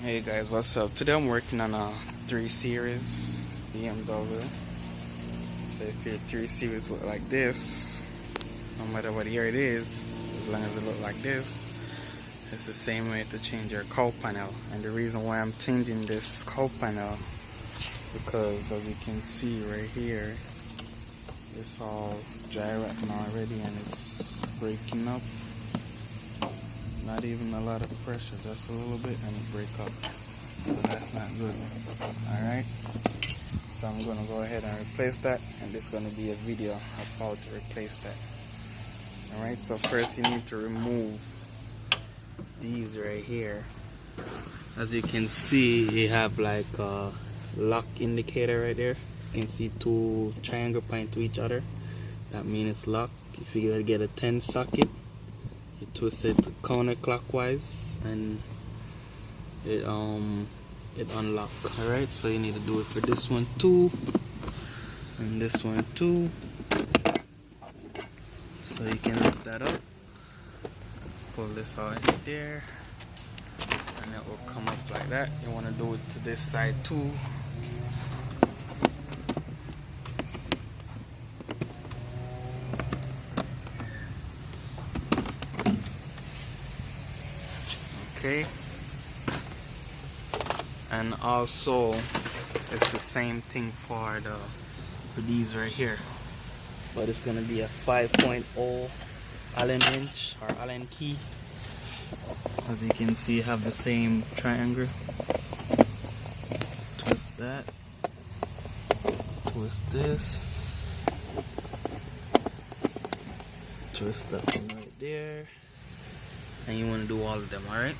Hey guys, what's up? Today I'm working on a 3 Series BMW. So if your 3 Series look like this, no matter what year it is, as long as it look like this, it's the same way to change your cowl panel. And the reason why I'm changing this cowl panel, because as you can see right here, it's all dry rotting already and it's breaking up. Not even a lot of pressure, just a little bit and it break up. So that's not good. Alright. So I'm gonna go ahead and replace that, and this is gonna be a video of how to replace that. Alright, so first you need to remove these right here. As you can see, you have like a lock indicator right there. You can see two triangle point to each other. That means it's locked. If you gotta get a 10 socket, you twist it counterclockwise and it unlocks. Alright, so you need to do it for this one too and this one too. So you can lift that up, pull this out in there, and it will come up like that. You want to do it to this side too. Okay, and also it's the same thing for these right here, but it's gonna be a 5.0 Allen wrench or Allen key. As you can see, you have the same triangle. Twist that, twist this, twist that one right there, and you want to do all of them. All right.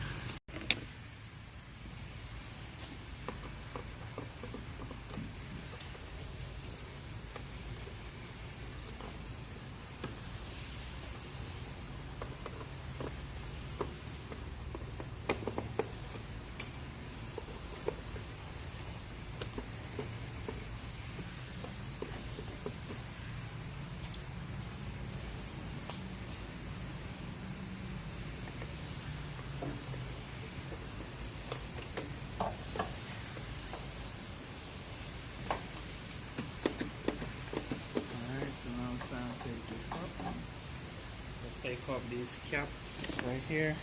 Let's take off these caps right here.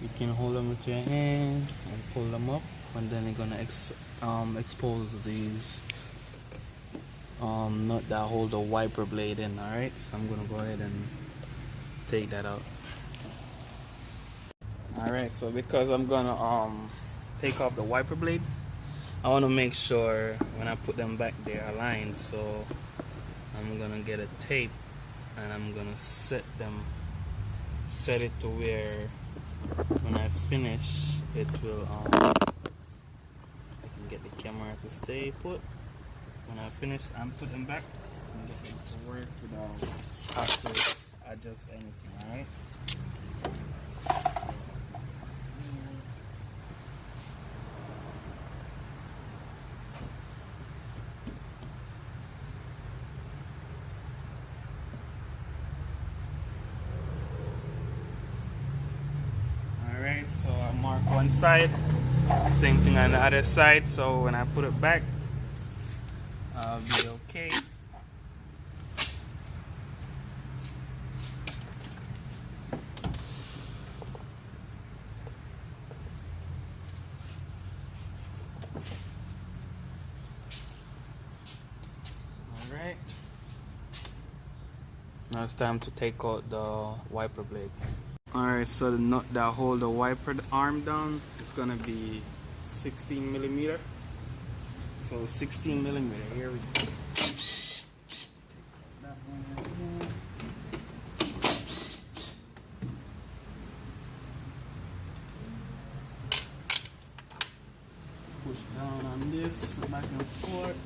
You can hold them with your hand and pull them up, and then you're gonna expose these nut that hold the wiper blade in. All right, so I'm gonna go ahead and take that out. All right, so because I'm gonna take off the wiper blade, I want to make sure when I put them back they're aligned. So I'm gonna get a tape and I'm gonna set it to where when I finish it will I can get the camera to stay put. When I finish, I'm putting them back and get them to work without have to adjust anything. All right. Alright, so I mark one side, same thing on the other side, so when I put it back, I'll be okay. Alright, now it's time to take out the wiper blade. Alright, so the nut that hold the wiper arm down is gonna be 16 millimeter. So 16 millimeter. Here we go. That one right there. Push down on this, back and forth.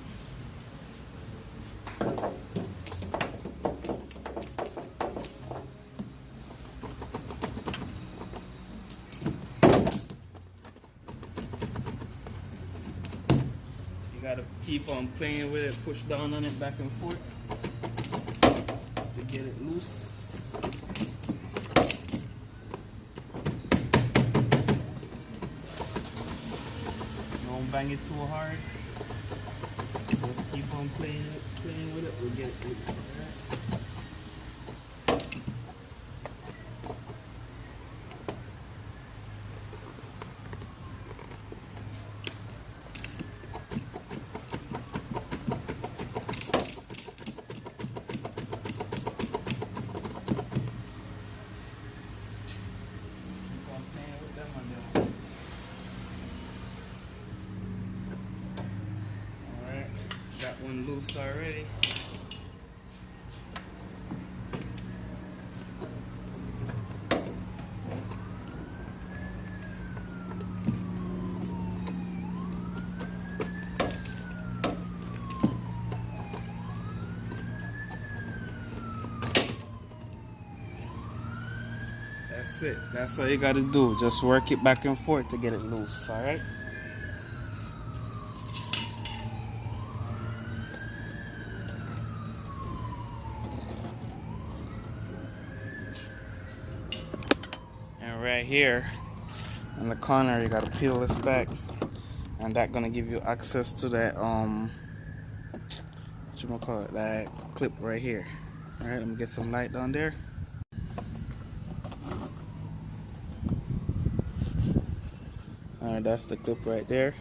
Gotta keep on playing with it, push down on it back and forth to get it loose. bang it too hard. Just keep on playing with it. We'll get it. Got one loose already. That's it. That's all you gotta do. Just work it back and forth to get it loose, alright? Right here in the corner you gotta peel this back, and that's gonna give you access to that what you gonna call it, that clip right here. All right, let me get some light down there. All right, that's the clip right there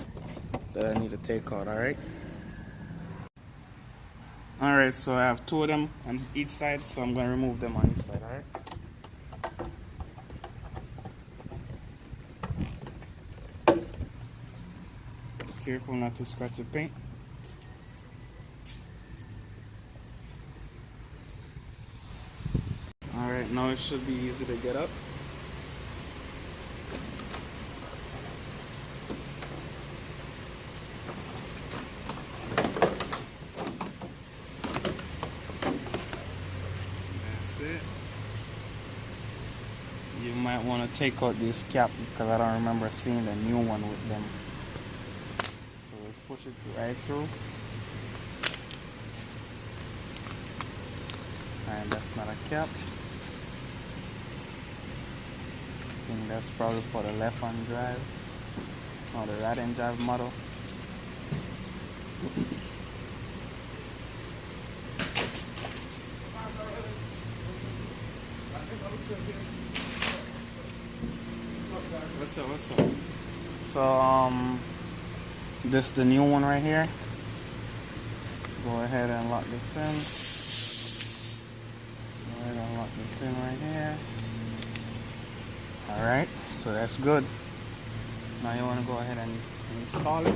that I need to take out. All right, so I have two of them on each side, so I'm gonna remove them on each side. All right. Careful not to scratch the paint. Alright, now it should be easy to get up. That's it. You might want to take out this cap because I don't remember seeing the new one with them. Let's push it right through. And that's not a cap. I think that's probably for the left-hand drive or the right-hand drive model. What's up? So this is the new one right here. Go ahead and lock this in. Go ahead and lock this in right here. Alright, so that's good. Now you want to go ahead and install it.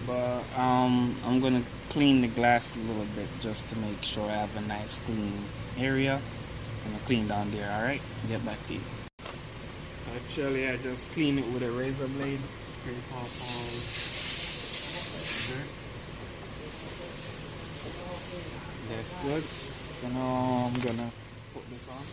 But I'm gonna clean the glass a little bit just to make sure I have a nice clean area. I'm gonna clean down there. Alright, get back to you. Actually, I just clean it with a razor blade. Scrape off all dirt. That's good. So now I'm gonna put this on.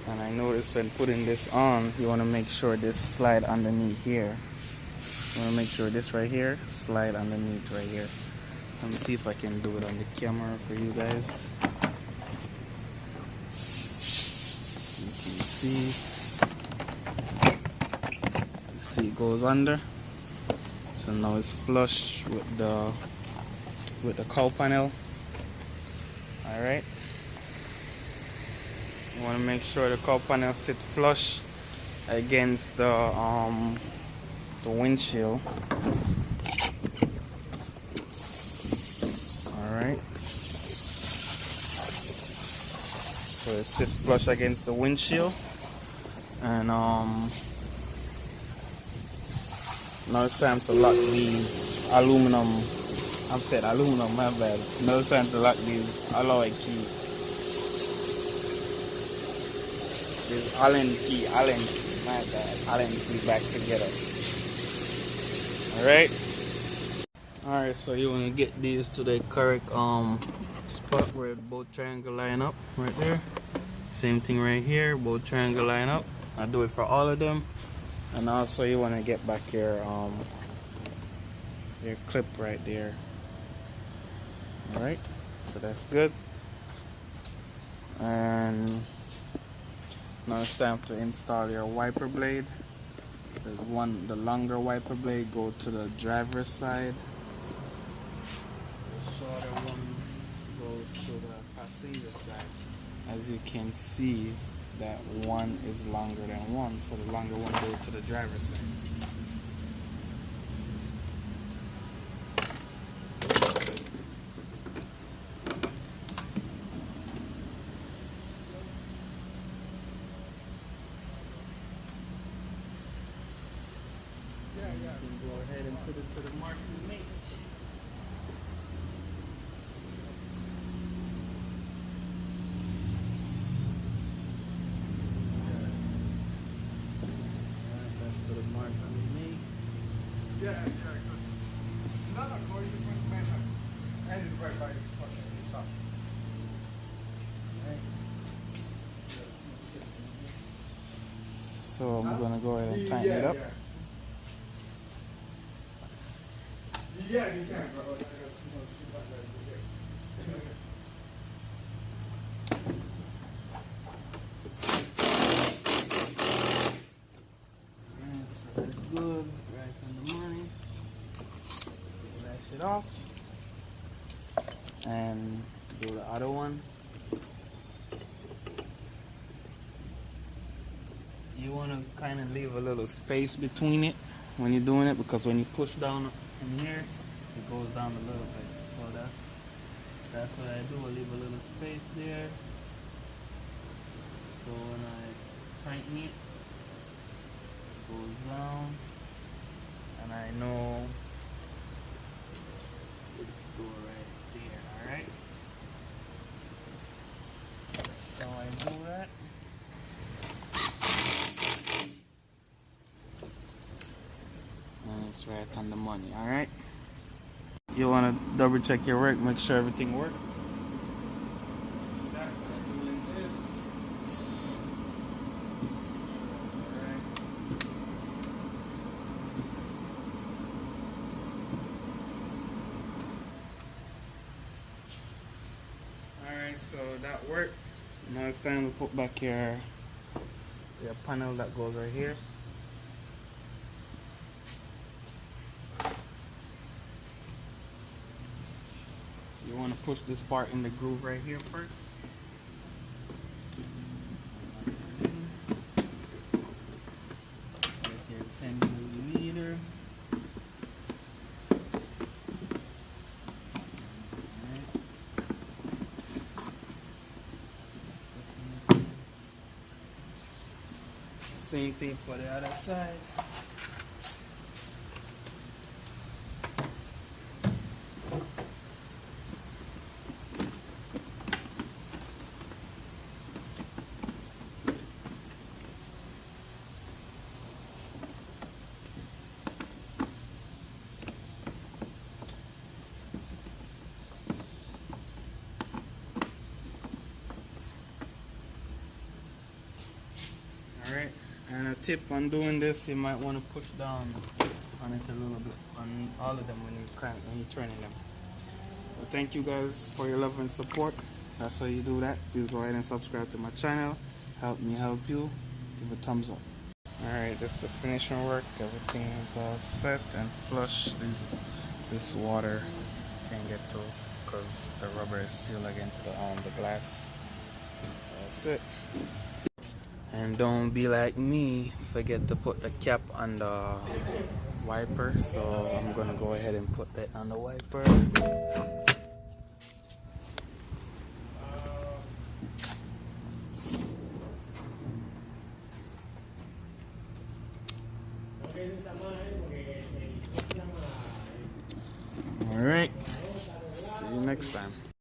And I noticed when putting this on, you want to make sure this slide underneath here. You want to make sure this right here slide underneath right here. Let me see if I can do it on the camera for you guys. You can see it goes under. So now it's flush with the cowl panel. All right. You want to make sure the cowl panel sit flush against the windshield. Alright. So it sits flush against the windshield. And now it's time to lock these aluminum. I've said aluminum, my bad. Now it's time to lock these alloy key. This Allen key, my bad. Allen key back together. Alright. Alright, so you want to get these to the correct spot where both triangle line up right there. Same thing right here, both triangle line up. I do it for all of them. And also you want to get back your clip right there. Alright, so that's good. And now it's time to install your wiper blade. The longer wiper blade go to the driver's side. The shorter one goes to the passenger side. As you can see, that one is longer than one, so the longer one goes to the driver's side. You can go ahead and put it to the mark you made. That's to the mark that we made. Yeah, good. No, Corey just went to Manhattan. And it's right by fucking stop. So I'm gonna go ahead and tighten it up. Yeah, you can, bro. I got too much shit like that. So that's good. Right on the money. Get that shit off. And do the other one. You want to kind of leave a little space between it when you're doing it, because when you push down in here, it goes down a little bit. So that's what I do. I leave a little space there. So when I tighten it, it goes down, and I know it's go right there. All right. So I do that. And it's right on the money, alright? You want to double check your work, make sure everything works. Alright, so that worked. Now it's time to put back your panel that goes right here. You want to push this part in the groove right here first. With your 10 millimeter. Same thing for the other side. Alright, and a tip on doing this, you might want to push down on it a little bit, on all of them when you're turning them. Well, thank you guys for your love and support. That's how you do that. Please go ahead and subscribe to my channel. Help me help you. Give a thumbs up. Alright, that's the finishing work. Everything is all set and flush. This water can't get through because the rubber is sealed against the glass. That's it. And don't be like me, forget to put the cap on the wiper. So I'm gonna go ahead and put that on the wiper. Alright, see you next time.